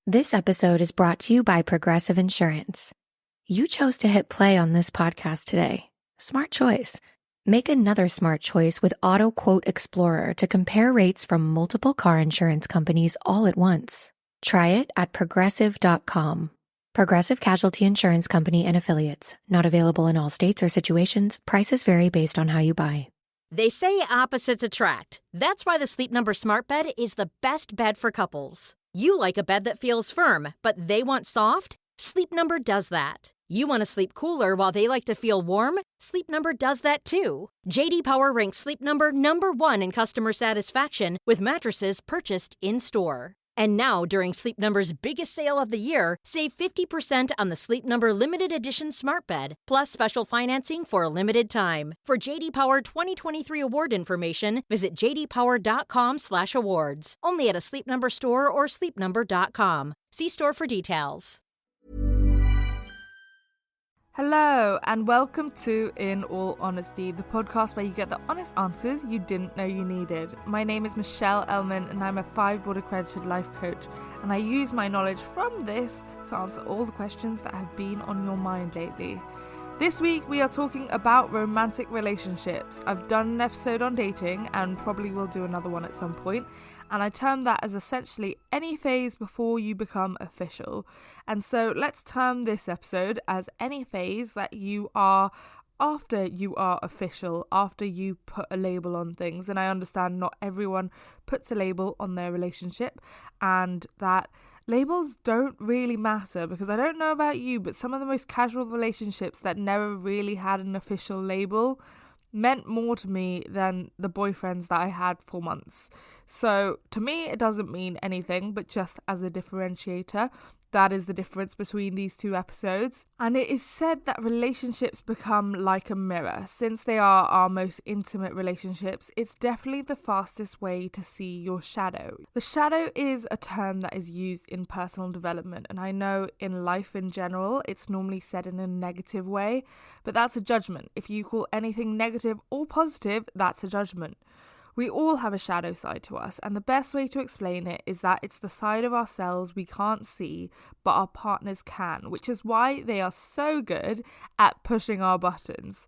This episode is brought to you by Progressive Insurance. You chose to hit play on this podcast today. Smart choice. Make another smart choice with Auto Quote Explorer to compare rates from multiple car insurance companies all at once. Try it at progressive.com. Progressive Casualty Insurance Company and Affiliates. Not available in all states or situations. Prices vary based on how you buy. They say opposites attract. That's why the Sleep Number Smart Bed is the best bed for couples. You like a bed that feels firm, but they want soft? Sleep Number does that. You want to sleep cooler while they like to feel warm? Sleep Number does that too. J.D. Power ranks Sleep Number number 1 in customer satisfaction with mattresses purchased in-store. And now, during Sleep Number's biggest sale of the year, save 50% on the Sleep Number Limited Edition Smart Bed, plus special financing for a limited time. For J.D. Power 2023 award information, visit jdpower.com/awards. Only at a Sleep Number store or sleepnumber.com. See store for details. Hello and welcome to In All Honesty, the podcast where you get the honest answers you didn't know you needed. My name is Michelle Elman and I'm a 5-board accredited life coach, and I use my knowledge from this to answer all the questions that have been on your mind lately. This week we are talking about romantic relationships. I've done an episode on dating and probably will do another one at some point, and I term that as essentially any phase before you become official. And so let's term this episode as any phase that you are after you are official, after you put a label on things. And I understand not everyone puts a label on their relationship, and that labels don't really matter, because I don't know about you, but some of the most casual relationships that never really had an official label meant more to me than the boyfriends that I had for months. So to me, it doesn't mean anything, but just as a differentiator, that is the difference between these two episodes. And it is said that relationships become like a mirror. Since they are our most intimate relationships, it's definitely the fastest way to see your shadow. The shadow is a term that is used in personal development, and I know in life in general, it's normally said in a negative way, but that's a judgment. If you call anything negative or positive, that's a judgment. We all have a shadow side to us, and the best way to explain it is that it's the side of ourselves we can't see, but our partners can, which is why they are so good at pushing our buttons.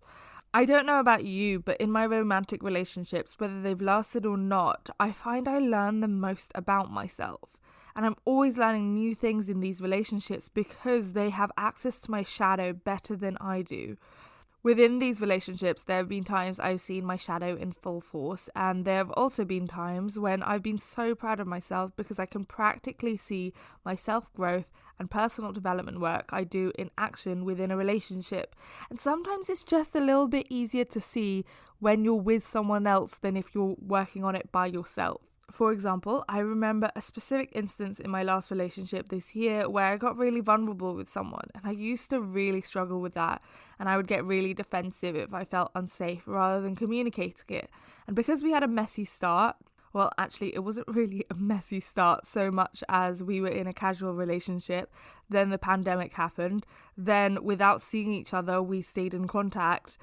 I don't know about you, but in my romantic relationships, whether they've lasted or not, I find I learn the most about myself. And I'm always learning new things in these relationships because they have access to my shadow better than I do. Within these relationships, there have been times I've seen my shadow in full force, and there have also been times when I've been so proud of myself because I can practically see my self-growth and personal development work I do in action within a relationship. And sometimes it's just a little bit easier to see when you're with someone else than if you're working on it by yourself. For example, I remember a specific instance in my last relationship this year where I got really vulnerable with someone, and I used to really struggle with that, and I would get really defensive if I felt unsafe rather than communicating it. And because we had a messy start, well, actually, it wasn't really a messy start so much as we were in a casual relationship, then the pandemic happened, then without seeing each other, we stayed in contact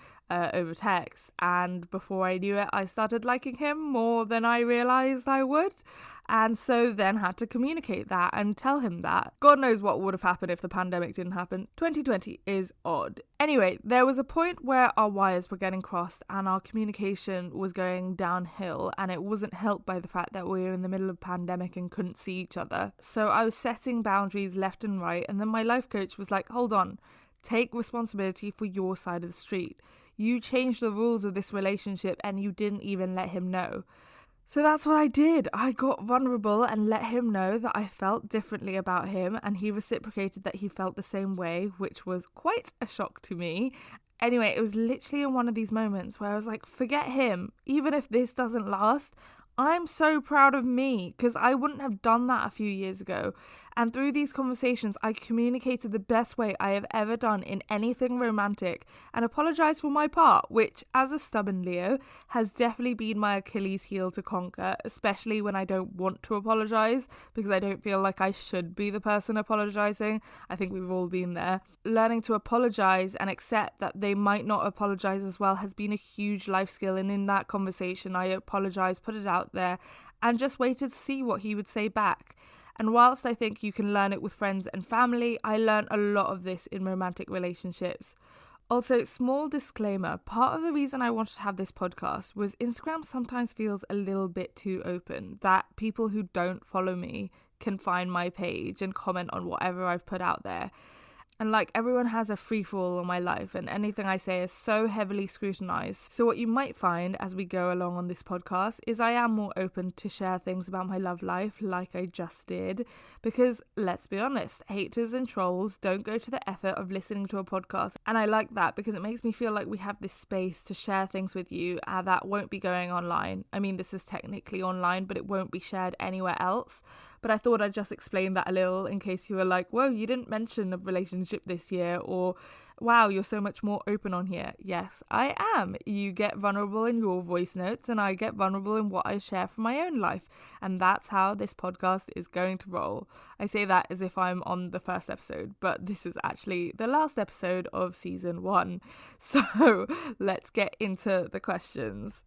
over text, and before I knew it, I started liking him more than I realised I would, and so then had to communicate that and tell him that. God knows what would have happened if the pandemic didn't happen. 2020 is odd. Anyway, there was a point where our wires were getting crossed and our communication was going downhill, and it wasn't helped by the fact that we were in the middle of a pandemic and couldn't see each other. So I was setting boundaries left and right, and then my life coach was like, hold on, take responsibility for your side of the street. You changed the rules of this relationship and you didn't even let him know. So that's what I did. I got vulnerable and let him know that I felt differently about him, and he reciprocated that he felt the same way, which was quite a shock to me. Anyway, it was literally in one of these moments where I was like, forget him. Even if this doesn't last, I'm so proud of me because I wouldn't have done that a few years ago. And through these conversations, I communicated the best way I have ever done in anything romantic and apologised for my part, which, as a stubborn Leo, has definitely been my Achilles heel to conquer, especially when I don't want to apologise because I don't feel like I should be the person apologising. I think we've all been there. Learning to apologise and accept that they might not apologise as well has been a huge life skill, and in that conversation I apologised, put it out there, and just waited to see what he would say back. And whilst I think you can learn it with friends and family, I learned a lot of this in romantic relationships. Also, small disclaimer, part of the reason I wanted to have this podcast was Instagram sometimes feels a little bit too open, that people who don't follow me can find my page and comment on whatever I've put out there. And like, everyone has a free-for-all in my life, and anything I say is so heavily scrutinized. So what you might find as we go along on this podcast is I am more open to share things about my love life, like I just did. Because let's be honest, haters and trolls don't go to the effort of listening to a podcast. And I like that because it makes me feel like we have this space to share things with you that won't be going online. I mean, this is technically online, but it won't be shared anywhere else. But I thought I'd just explain that a little in case you were like, whoa, you didn't mention a relationship this year, or wow, you're so much more open on here. Yes, I am. You get vulnerable in your voice notes and I get vulnerable in what I share from my own life. And that's how this podcast is going to roll. I say that as if I'm on the first episode, but this is actually the last episode of season 1. So let's get into the questions.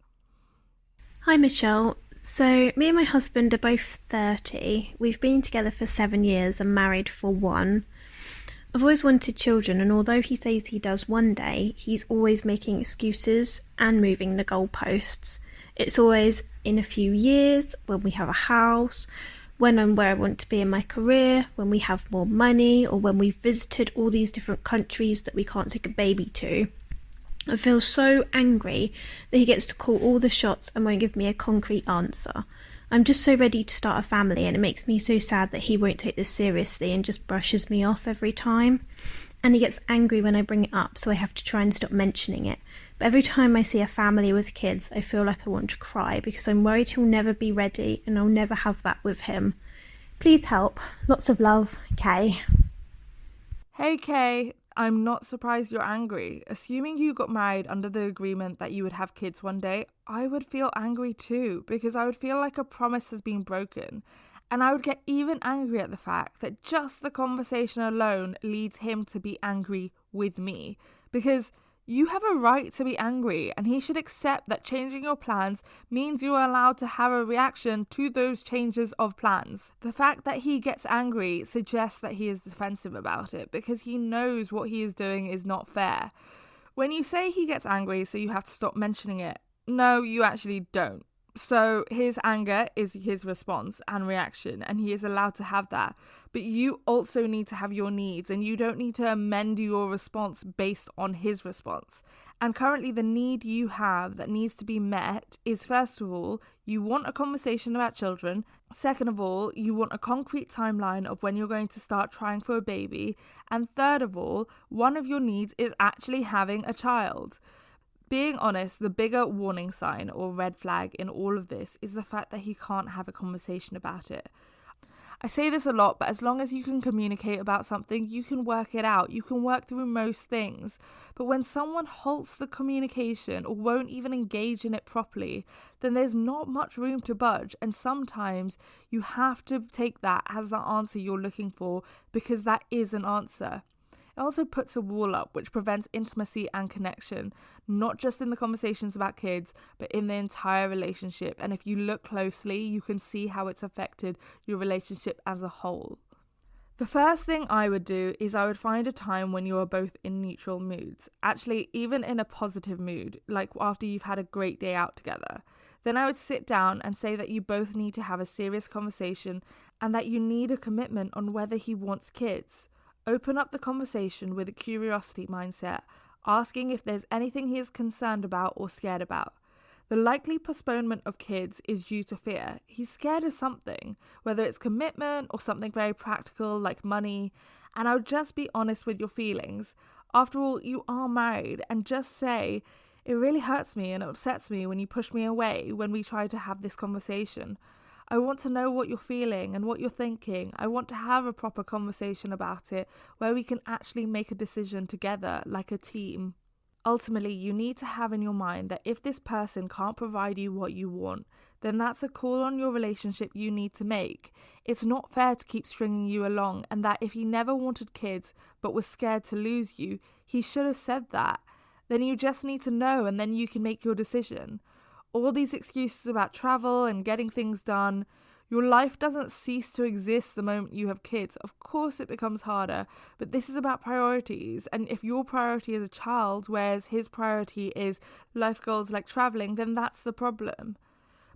Hi Michelle. So me and my husband are both 30. We've been together for 7 years and married for 1. I've always wanted children, and although he says he does one day, he's always making excuses and moving the goalposts. It's always in a few years, when we have a house, when I'm where I want to be in my career, when we have more money, or when we've visited all these different countries that we can't take a baby to. I feel so angry that he gets to call all the shots and won't give me a concrete answer. I'm just so ready to start a family, and it makes me so sad that he won't take this seriously and just brushes me off every time. And he gets angry when I bring it up, so I have to try and stop mentioning it. But every time I see a family with kids, I feel like I want to cry because I'm worried he'll never be ready and I'll never have that with him. Please help. Lots of love, Kay. Hey Kay, I'm not surprised you're angry. Assuming you got married under the agreement that you would have kids one day, I would feel angry too, because I would feel like a promise has been broken. And I would get even angry at the fact that just the conversation alone leads him to be angry with me. Because you have a right to be angry, and he should accept that changing your plans means you are allowed to have a reaction to those changes of plans. The fact that he gets angry suggests that he is defensive about it, because he knows what he is doing is not fair. When you say he gets angry so you have to stop mentioning it, no, you actually don't. So his anger is his response and reaction, and he is allowed to have that. But you also need to have your needs, and you don't need to amend your response based on his response. And currently the need you have that needs to be met is, first of all, you want a conversation about children. Second of all, you want a concrete timeline of when you're going to start trying for a baby. And third of all, one of your needs is actually having a child. Being honest, the bigger warning sign or red flag in all of this is the fact that he can't have a conversation about it. I say this a lot, but as long as you can communicate about something, you can work it out. You can work through most things. But when someone halts the communication or won't even engage in it properly, then there's not much room to budge. And sometimes you have to take that as the answer you're looking for, because that is an answer. It also puts a wall up which prevents intimacy and connection, not just in the conversations about kids, but in the entire relationship. And if you look closely, you can see how it's affected your relationship as a whole. The first thing I would do is I would find a time when you are both in neutral moods. Actually, even in a positive mood, like after you've had a great day out together. Then I would sit down and say that you both need to have a serious conversation and that you need a commitment on whether he wants kids. Open up the conversation with a curiosity mindset, asking if there's anything he is concerned about or scared about. The likely postponement of kids is due to fear. He's scared of something, whether it's commitment or something very practical like money. And I would just be honest with your feelings. After all, you are married, and just say, it really hurts me and it upsets me when you push me away when we try to have this conversation. I want to know what you're feeling and what you're thinking. I want to have a proper conversation about it where we can actually make a decision together like a team. Ultimately, you need to have in your mind that if this person can't provide you what you want, then that's a call on your relationship you need to make. It's not fair to keep stringing you along, and that if he never wanted kids but was scared to lose you, he should have said that. Then you just need to know, and then you can make your decision. All these excuses about travel and getting things done, Your life doesn't cease to exist the moment you have kids. Of course it becomes harder, but this is about priorities. And if your priority is a child, whereas his priority is life goals like traveling, then that's the problem.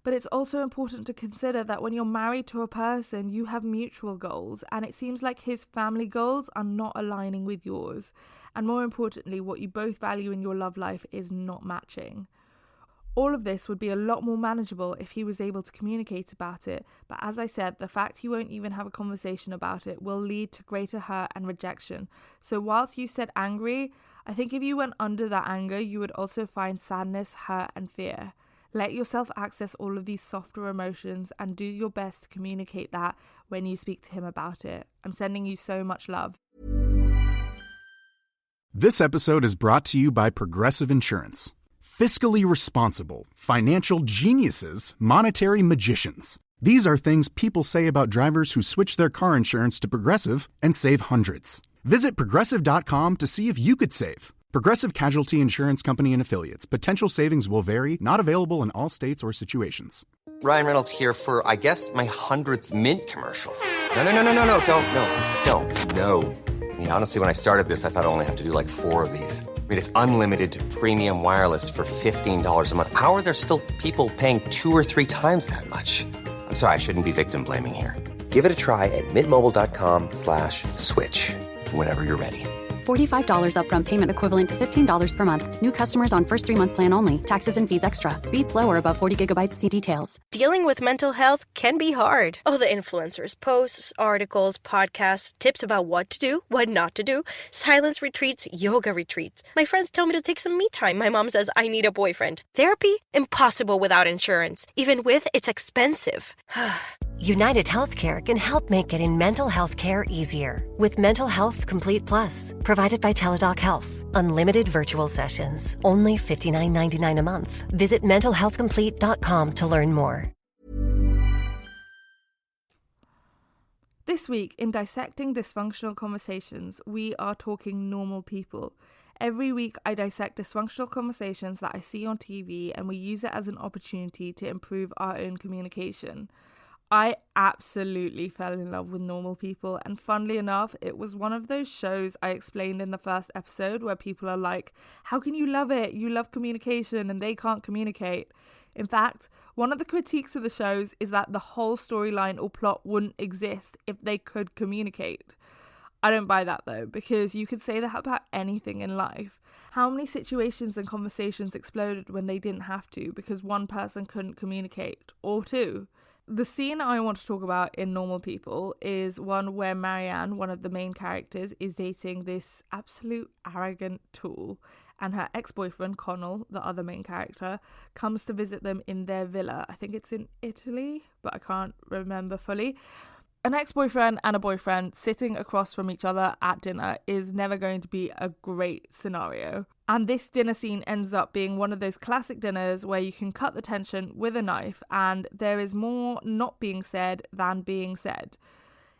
But it's also important to consider that when you're married to a person, you have mutual goals, and it seems like his family goals are not aligning with yours. And more importantly, what you both value in your love life is not matching. All of this would be a lot more manageable if he was able to communicate about it, but as I said, the fact he won't even have a conversation about it will lead to greater hurt and rejection. So whilst you said angry, I think if you went under that anger, you would also find sadness, hurt and fear. Let yourself access all of these softer emotions and do your best to communicate that when you speak to him about it. I'm sending you so much love. This episode is brought to you by Progressive Insurance. Fiscally responsible, financial geniuses, monetary magicians. These are things people say about drivers who switch their car insurance to Progressive and save hundreds. Visit Progressive.com to see if you could save. Progressive Casualty Insurance Company and Affiliates. Potential savings will vary, not available in all states or situations. Ryan Reynolds here for, I guess, my 100th Mint commercial. No. I mean, honestly, when I started this, I thought I only have to do like 4 of these. I mean, it's unlimited premium wireless for $15 a month. How are there still people paying 2 or 3 times that much? I'm sorry, I shouldn't be victim blaming here. Give it a try at mintmobile.com/switch. Whenever you're ready. $45 upfront payment equivalent to $15 per month. New customers on first 3-month plan only. Taxes and fees extra. Speed slower above 40 gigabytes. See details. Dealing with mental health can be hard. All the influencers' posts, articles, podcasts, tips about what to do, what not to do, silence retreats, yoga retreats. My friends tell me to take some me time. My mom says I need a boyfriend. Therapy? Impossible without insurance. Even with, it's expensive. United Healthcare can help make getting mental health care easier. With Mental Health Complete Plus, provided by Teladoc Health. Unlimited virtual sessions, only $59.99 a month. Visit mentalhealthcomplete.com to learn more. This week, in Dissecting Dysfunctional Conversations, we are talking normal people. Every week, I dissect dysfunctional conversations that I see on TV, and we use it as an opportunity to improve our own communication. I absolutely fell in love with Normal People, and funnily enough, it was one of those shows I explained in the first episode where people are like, how can you love it? You love communication and they can't communicate. In fact, one of the critiques of the shows is that the whole storyline or plot wouldn't exist if they could communicate. I don't buy that though, because you could say that about anything in life. How many situations and conversations exploded when they didn't have to because one person couldn't communicate, or two? The scene I want to talk about in Normal People is one where Marianne, one of the main characters, is dating this absolute arrogant tool, and her ex-boyfriend, Connell, the other main character, comes to visit them in their villa. I think it's in Italy, but I can't remember fully. An ex-boyfriend and a boyfriend sitting across from each other at dinner is never going to be a great scenario. And this dinner scene ends up being one of those classic dinners where you can cut the tension with a knife and there is more not being said than being said.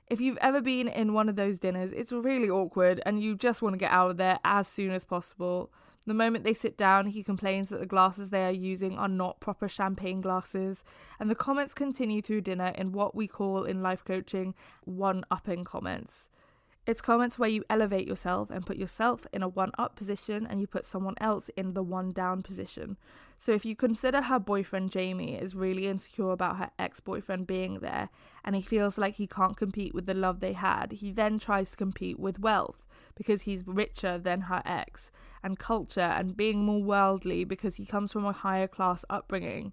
If you've ever been in one of those dinners, it's really awkward and you just want to get out of there as soon as possible. The moment they sit down, he complains that the glasses they are using are not proper champagne glasses, and the comments continue through dinner in what we call in life coaching one-upping comments. It's comments where you elevate yourself and put yourself in a one-up position and you put someone else in the one-down position. So if you consider her boyfriend Jamie is really insecure about her ex-boyfriend being there and he feels like he can't compete with the love they had, he then tries to compete with wealth because he's richer than her ex, and culture and being more worldly because he comes from a higher class upbringing.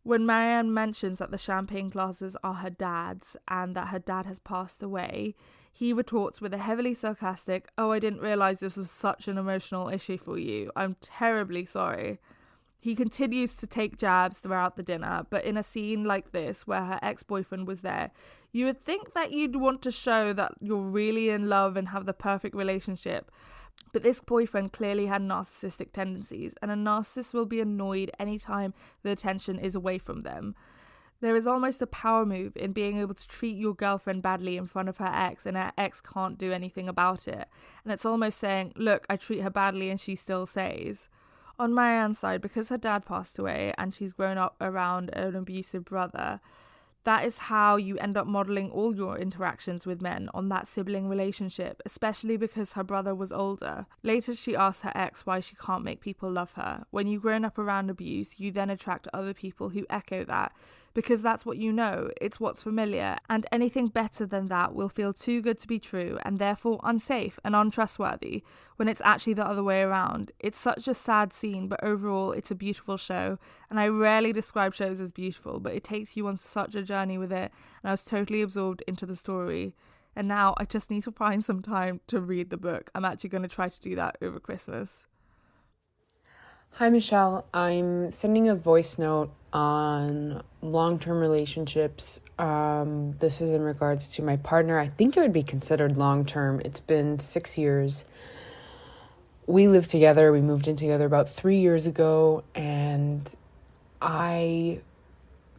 When Marianne mentions that the champagne glasses are her dad's and that her dad has passed away, he retorts with a heavily sarcastic, "Oh, I didn't realise this was such an emotional issue for you. I'm terribly sorry." He continues to take jabs throughout the dinner, but in a scene like this where her ex-boyfriend was there, you would think that you'd want to show that you're really in love and have the perfect relationship. But this boyfriend clearly had narcissistic tendencies, and a narcissist will be annoyed anytime the attention is away from them. There is almost a power move in being able to treat your girlfriend badly in front of her ex, and her ex can't do anything about it. And it's almost saying, look, I treat her badly and she still stays. On Marianne's side, because her dad passed away and she's grown up around an abusive brother, That is how you end up modelling all your interactions with men on that sibling relationship, especially because her brother was older. Later, she asked her ex why she can't make people love her. When you've grown up around abuse, you then attract other people who echo that, because that's what you know, it's what's familiar, and anything better than that will feel too good to be true and therefore unsafe and untrustworthy, when it's actually the other way around. It's such a sad scene, but overall it's a beautiful show, and I rarely describe shows as beautiful, but it takes you on such a journey with it, and I was totally absorbed into the story. And now I just need to find some time to read the book. I'm actually going to try to do that over Christmas. Hi, Michelle. I'm sending a voice note on long-term relationships. This is in regards to my partner. I think it would be considered long-term. It's been 6 years. We live together. We moved in together about 3 years ago, and I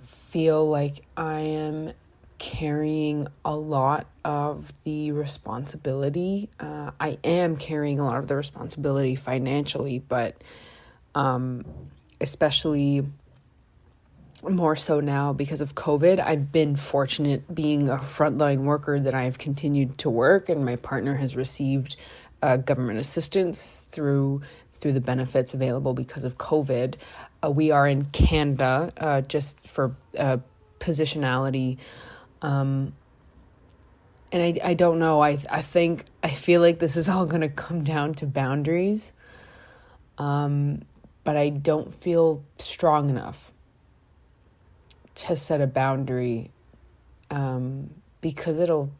feel like I am carrying a lot of the responsibility. I am carrying a lot of the responsibility financially, but especially more so now because of COVID. I've been fortunate being a frontline worker that I've continued to work, and my partner has received government assistance through the benefits available because of COVID. We are in Canada, just for positionality. And I don't know. I feel like this is all going to come down to boundaries. But I don't feel strong enough to set a boundary, because it'll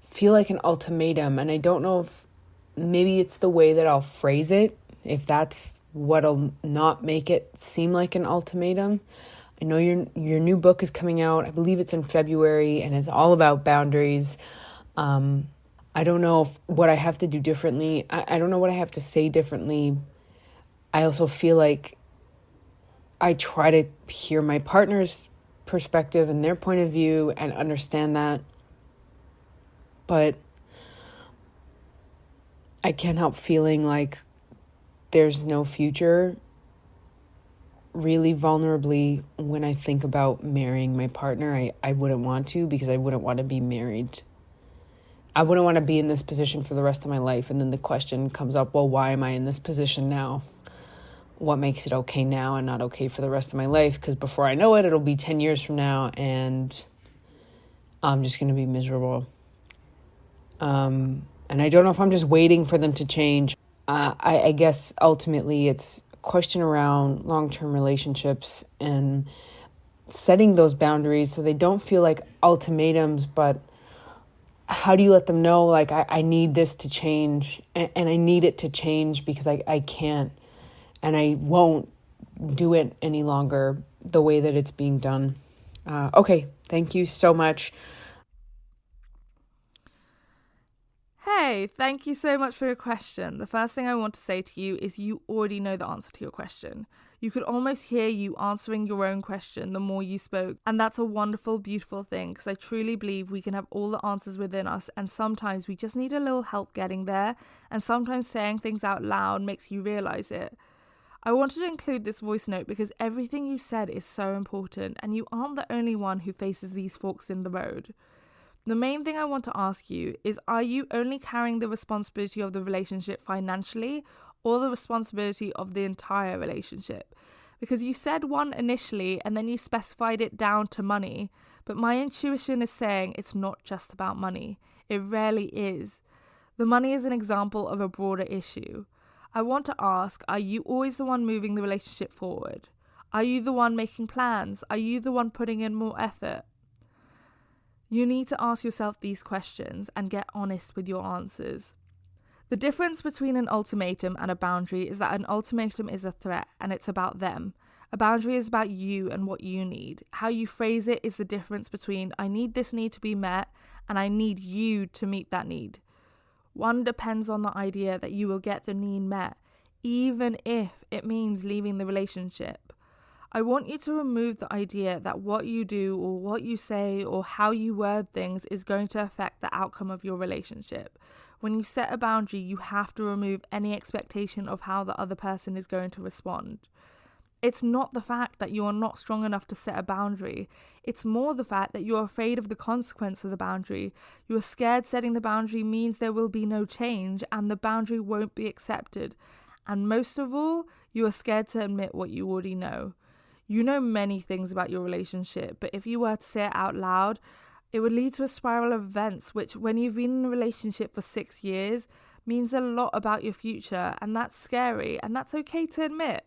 feel like an ultimatum. And I don't know if maybe it's the way that I'll phrase it, if that's what'll not make it seem like an ultimatum. I know your new book is coming out. I believe it's in February, and it's all about boundaries. I don't know what I have to do differently. I don't know what I have to say differently. I also feel like I try to hear my partner's perspective and their point of view and understand that. But I can't help feeling like there's no future really vulnerably when I think about marrying my partner. I wouldn't want to, because I wouldn't want to be married. I wouldn't want to be in this position for the rest of my life. And then the question comes up, well, why am I in this position now? What makes it okay now and not okay for the rest of my life? Because before I know it, it'll be 10 years from now, and I'm just going to be miserable. And I don't know if I'm just waiting for them to change. I guess ultimately it's a question around long-term relationships and setting those boundaries so they don't feel like ultimatums, but how do you let them know, like, I need this to change, and I need it to change because I can't. And I won't do it any longer the way that it's being done. Okay, thank you so much. Hey, thank you so much for your question. The first thing I want to say to you is you already know the answer to your question. You could almost hear you answering your own question the more you spoke. And that's a wonderful, beautiful thing, because I truly believe we can have all the answers within us, and sometimes we just need a little help getting there, and sometimes saying things out loud makes you realize it. I wanted to include this voice note because everything you said is so important, and you aren't the only one who faces these forks in the road. The main thing I want to ask you is, are you only carrying the responsibility of the relationship financially, or the responsibility of the entire relationship? Because you said one initially and then you specified it down to money, but my intuition is saying it's not just about money. It rarely is. The money is an example of a broader issue. I want to ask, are you always the one moving the relationship forward? Are you the one making plans? Are you the one putting in more effort? You need to ask yourself these questions and get honest with your answers. The difference between an ultimatum and a boundary is that an ultimatum is a threat and it's about them. A boundary is about you and what you need. How you phrase it is the difference between I need this need to be met and I need you to meet that need. One depends on the idea that you will get the need met, even if it means leaving the relationship. I want you to remove the idea that what you do or what you say or how you word things is going to affect the outcome of your relationship. When you set a boundary, you have to remove any expectation of how the other person is going to respond. It's not the fact that you are not strong enough to set a boundary. It's more the fact that you're afraid of the consequence of the boundary. You are scared setting the boundary means there will be no change and the boundary won't be accepted. And most of all, you are scared to admit what you already know. You know many things about your relationship, but if you were to say it out loud, it would lead to a spiral of events, which when you've been in a relationship for 6 years, means a lot about your future, and that's scary, and that's okay to admit.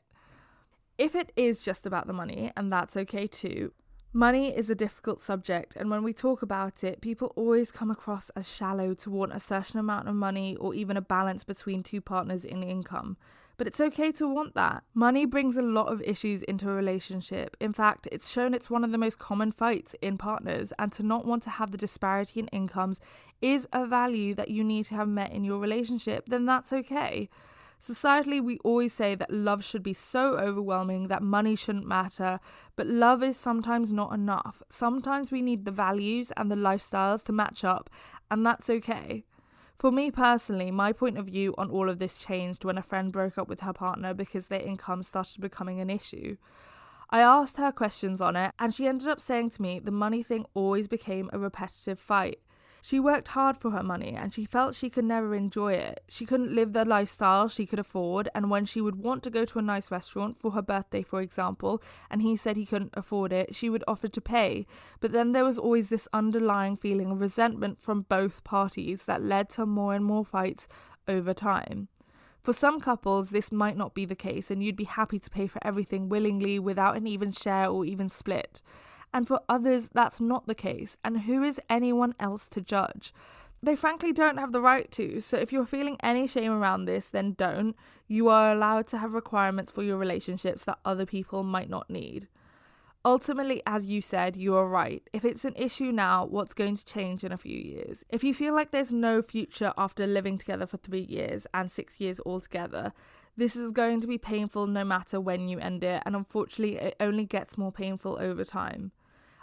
If it is just about the money, and that's okay too, money is a difficult subject, and when we talk about it, people always come across as shallow to want a certain amount of money or even a balance between two partners in income. But it's okay to want that. Money brings a lot of issues into a relationship. In fact, it's shown it's one of the most common fights in partners, and to not want to have the disparity in incomes is a value that you need to have met in your relationship, then that's okay. Societally, we always say that love should be so overwhelming that money shouldn't matter, but love is sometimes not enough. Sometimes we need the values and the lifestyles to match up, and that's okay. For me personally, my point of view on all of this changed when a friend broke up with her partner because their income started becoming an issue. I asked her questions on it, and she ended up saying to me the money thing always became a repetitive fight. She worked hard for her money and she felt she could never enjoy it. She couldn't live the lifestyle she could afford, and when she would want to go to a nice restaurant for her birthday, for example, and he said he couldn't afford it, she would offer to pay. But then there was always this underlying feeling of resentment from both parties that led to more and more fights over time. For some couples, this might not be the case, and you'd be happy to pay for everything willingly without an even share or even split. And for others, that's not the case, and who is anyone else to judge? They frankly don't have the right to, so if you're feeling any shame around this, then don't. You are allowed to have requirements for your relationships that other people might not need. Ultimately, as you said, you are right. If it's an issue now, what's going to change in a few years? If you feel like there's no future after living together for 3 years and 6 years altogether, this is going to be painful no matter when you end it, and unfortunately, it only gets more painful over time.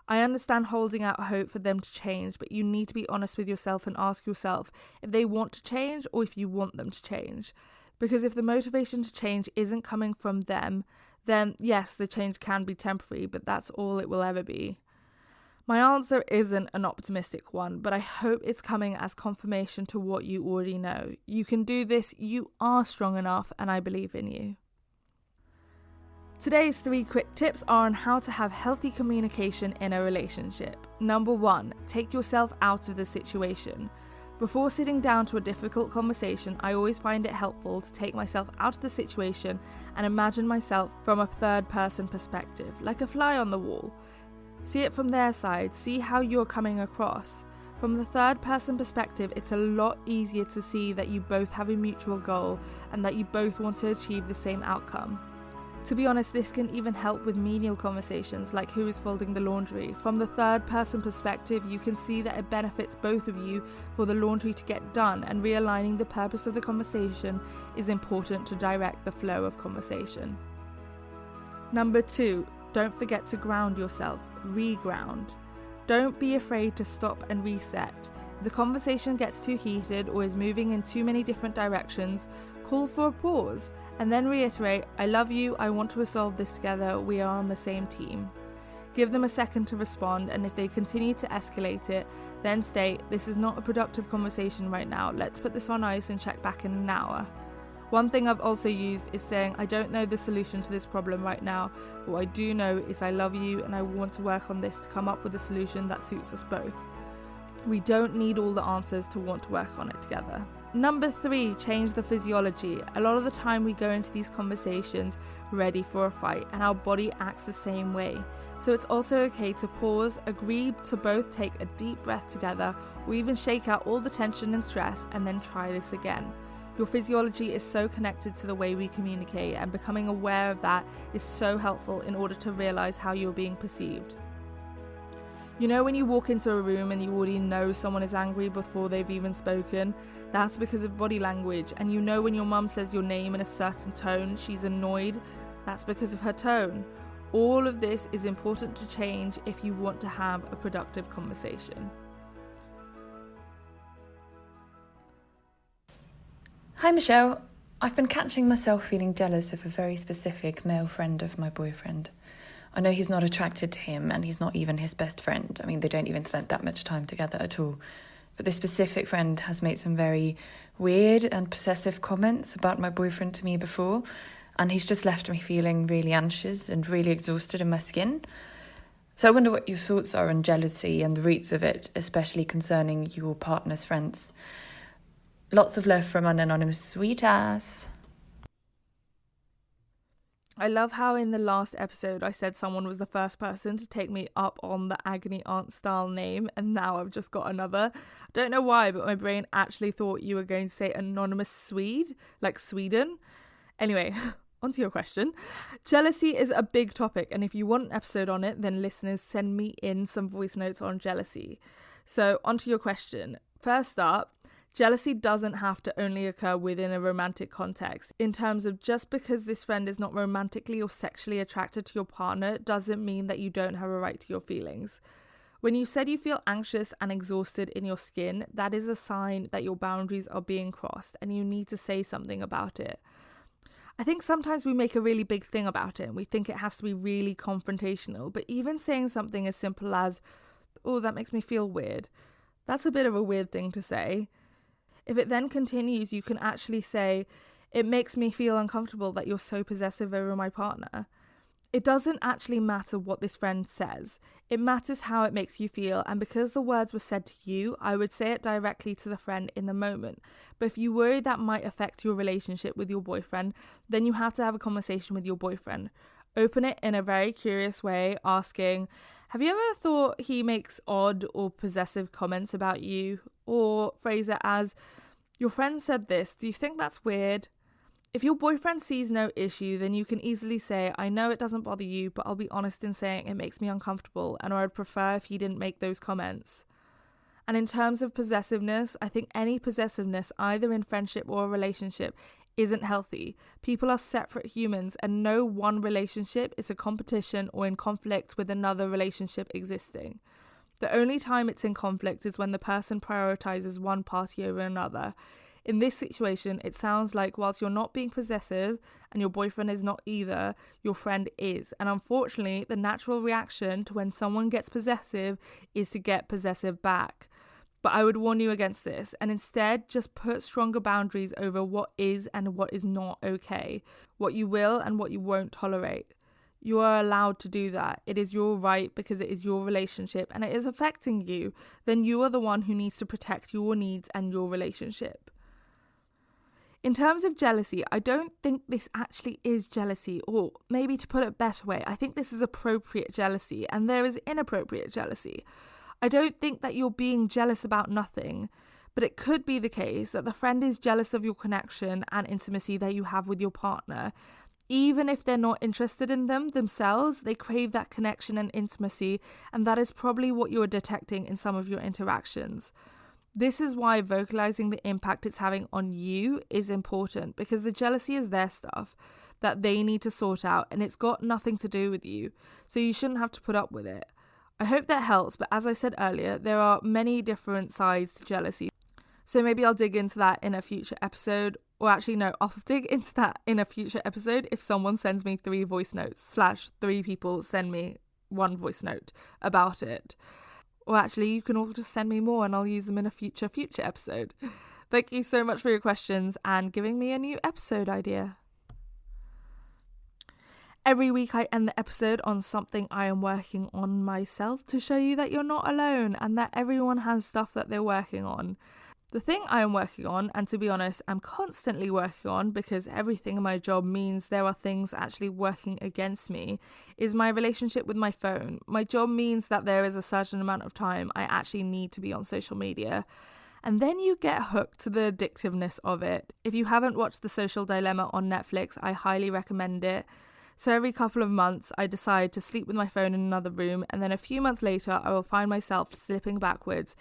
I understand holding out hope for them to change, but you need to be honest with yourself and ask yourself if they want to change or if you want them to change. Because if the motivation to change isn't coming from them, then yes, the change can be temporary, but that's all it will ever be. My answer isn't an optimistic one, but I hope it's coming as confirmation to what you already know. You can do this, you are strong enough, and I believe in you. Today's 3 quick tips are on how to have healthy communication in a relationship. Number 1, take yourself out of the situation. Before sitting down to a difficult conversation, I always find it helpful to take myself out of the situation and imagine myself from a third-person perspective, like a fly on the wall. See it from their side, see how you're coming across. From the third-person perspective, it's a lot easier to see that you both have a mutual goal and that you both want to achieve the same outcome. To be honest, this can even help with menial conversations like who is folding the laundry. From the third-person perspective, you can see that it benefits both of you for the laundry to get done, and realigning the purpose of the conversation is important to direct the flow of conversation. Number 2, don't forget to ground yourself. Reground. Don't be afraid to stop and reset. If the conversation gets too heated or is moving in too many different directions, call for a pause and then reiterate, I love you, I want to resolve this together, we are on the same team. Give them a second to respond, and if they continue to escalate it, then state, this is not a productive conversation right now, let's put this on ice and check back in an hour. One thing I've also used is saying, I don't know the solution to this problem right now, but what I do know is I love you and I want to work on this to come up with a solution that suits us both. We don't need all the answers to want to work on it together. Number 3, change the physiology. A lot of the time we go into these conversations ready for a fight, and our body acts the same way. So it's also okay to pause, agree to both take a deep breath together, or even shake out all the tension and stress and then try this again. Your physiology is so connected to the way we communicate, and becoming aware of that is so helpful in order to realize how you're being perceived. You know when you walk into a room and you already know someone is angry before they've even spoken? That's because of body language. And you know when your mum says your name in a certain tone, she's annoyed? That's because of her tone. All of this is important to change if you want to have a productive conversation. Hi Michelle. I've been catching myself feeling jealous of a very specific male friend of my boyfriend. I know he's not attracted to him and he's not even his best friend. I mean, they don't even spend that much time together at all. But this specific friend has made some very weird and possessive comments about my boyfriend to me before, and he's just left me feeling really anxious and really exhausted in my skin. So I wonder what your thoughts are on jealousy and the roots of it, especially concerning your partner's friends. Lots of love from an anonymous sweet ass. I love how in the last episode I said someone was the first person to take me up on the agony aunt style name, and now I've just got another. I don't know why, but my brain actually thought you were going to say anonymous Swede, like Sweden. Anyway, onto your question. Jealousy is a big topic, and if you want an episode on it, then listeners, send me in some voice notes on jealousy. So onto your question. First up, jealousy doesn't have to only occur within a romantic context. In terms of just because this friend is not romantically or sexually attracted to your partner doesn't mean that you don't have a right to your feelings. When you said you feel anxious and exhausted in your skin, that is a sign that your boundaries are being crossed and you need to say something about it. I think sometimes we make a really big thing about it and we think it has to be really confrontational, but even saying something as simple as, "Oh, that makes me feel weird," that's a bit of a weird thing to say. If it then continues, you can actually say, "It makes me feel uncomfortable that you're so possessive over my partner." It doesn't actually matter what this friend says. It matters how it makes you feel, and because the words were said to you, I would say it directly to the friend in the moment. But if you worry that might affect your relationship with your boyfriend, then you have to have a conversation with your boyfriend. Open it in a very curious way, asking, "Have you ever thought he makes odd or possessive comments about you?" Or phrase it as, "Your friend said this, do you think that's weird?" If your boyfriend sees no issue, then you can easily say, "I know it doesn't bother you, but I'll be honest in saying it makes me uncomfortable, and I'd prefer if he didn't make those comments." And in terms of possessiveness, I think any possessiveness, either in friendship or a relationship, isn't healthy. People are separate humans, and no one relationship is a competition or in conflict with another relationship existing. The only time it's in conflict is when the person prioritizes one party over another. In this situation, it sounds like whilst you're not being possessive and your boyfriend is not either, your friend is. And unfortunately, the natural reaction to when someone gets possessive is to get possessive back. But I would warn you against this, and instead just put stronger boundaries over what is and what is not okay, what you will and what you won't tolerate. You are allowed to do that. It is your right because it is your relationship and it is affecting you. Then you are the one who needs to protect your needs and your relationship. In terms of jealousy, I don't think this actually is jealousy, or maybe to put it a better way, I think this is appropriate jealousy and there is inappropriate jealousy. I don't think that you're being jealous about nothing, but it could be the case that the friend is jealous of your connection and intimacy that you have with your partner. Even if they're not interested in them themselves, they crave that connection and intimacy, and that is probably what you're detecting in some of your interactions. This is why vocalizing the impact it's having on you is important, because the jealousy is their stuff that they need to sort out, and it's got nothing to do with you, so you shouldn't have to put up with it. I hope that helps, but as I said earlier, there are many different sides to jealousy. So maybe I'll dig into that in a future episode. Or actually, no, I'll dig into that in a future episode if someone sends me 3 voice notes / 3 people send me 1 voice note about it. Or actually, you can all just send me more and I'll use them in a future episode. Thank you so much for your questions and giving me a new episode idea. Every week I end the episode on something I am working on myself to show you that you're not alone and that everyone has stuff that they're working on. The thing I am working on, and to be honest, I'm constantly working on because everything in my job means there are things actually working against me, is my relationship with my phone. My job means that there is a certain amount of time I actually need to be on social media. And then you get hooked to the addictiveness of it. If you haven't watched The Social Dilemma on Netflix, I highly recommend it. So every couple of months, I decide to sleep with my phone in another room, and then a few months later, I will find myself slipping backwards.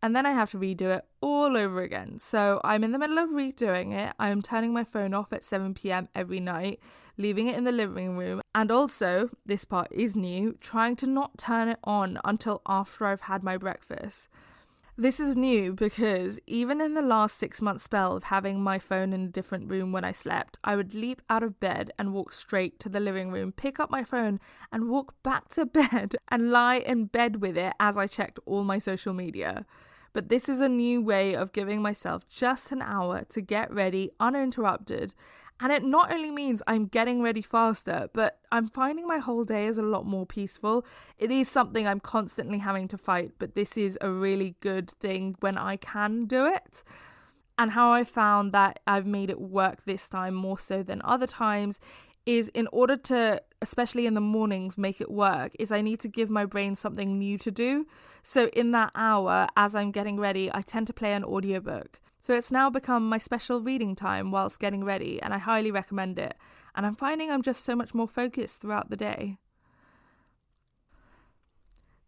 And then I have to redo it all over again. So I'm in the middle of redoing it. I'm turning my phone off at 7 p.m. every night, leaving it in the living room. And also, this part is new, trying to not turn it on until after I've had my breakfast. This is new because even in the last 6-month spell of having my phone in a different room when I slept, I would leap out of bed and walk straight to the living room, pick up my phone and walk back to bed and lie in bed with it as I checked all my social media. But this is a new way of giving myself just an hour to get ready uninterrupted. And it not only means I'm getting ready faster, but I'm finding my whole day is a lot more peaceful. It is something I'm constantly having to fight, but this is a really good thing when I can do it. And how I found that I've made it work this time more so than other times is, in order to, especially in the mornings, make it work, is I need to give my brain something new to do. So in that hour, as I'm getting ready, I tend to play an audiobook. So it's now become my special reading time whilst getting ready, and I highly recommend it. And I'm finding I'm just so much more focused throughout the day.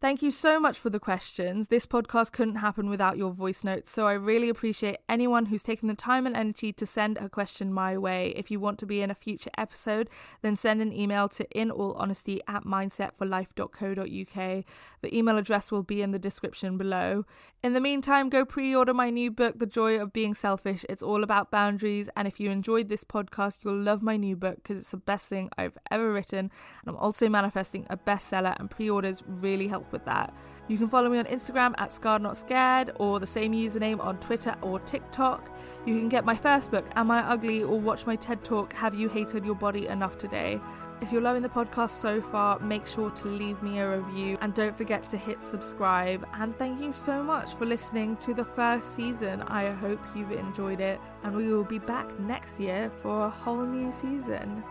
Thank you so much for the questions. This podcast couldn't happen without your voice notes, so I really appreciate anyone who's taken the time and energy to send a question my way. If you want to be in a future episode, then send an email to inallhonesty@mindsetforlife.co.uk. The email address will be in the description below. In the meantime, go pre-order my new book, The Joy of Being Selfish. It's all about boundaries, and if you enjoyed this podcast, you'll love my new book because it's the best thing I've ever written, and I'm also manifesting a bestseller, and pre-orders really help with that. You can follow me on Instagram @ScarredNotScared, or the same username on Twitter or TikTok. You can get my first book, Am I Ugly?, or watch my TED Talk, Have You Hated Your Body Enough Today? If you're loving the podcast so far, make sure to leave me a review and don't forget to hit subscribe. And thank you so much for listening to the first season. I hope you've enjoyed it, and we will be back next year for a whole new season.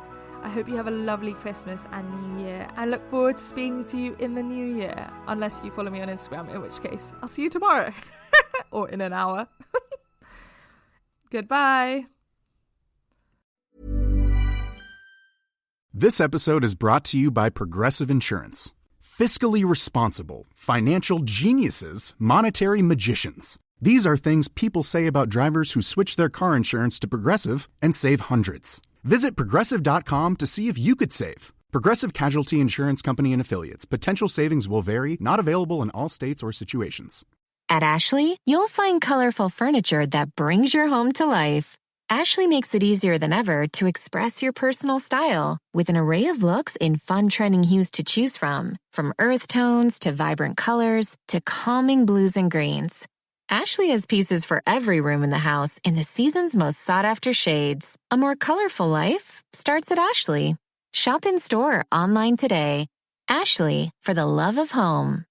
I hope you have a lovely Christmas and New Year. I look forward to speaking to you in the new year, unless you follow me on Instagram, in which case I'll see you tomorrow or in an hour. Goodbye. This episode is brought to you by Progressive Insurance. Fiscally responsible, financial geniuses, monetary magicians. These are things people say about drivers who switch their car insurance to Progressive and save hundreds. Visit Progressive.com to see if you could save. Progressive Casualty Insurance Company and Affiliates. Potential savings will vary, not available in all states or situations. At Ashley, you'll find colorful furniture that brings your home to life. Ashley makes it easier than ever to express your personal style with an array of looks in fun trending hues to choose from earth tones to vibrant colors to calming blues and greens. Ashley has pieces for every room in the house in the season's most sought-after shades. A more colorful life starts at Ashley. Shop in-store or online today. Ashley, for the love of home.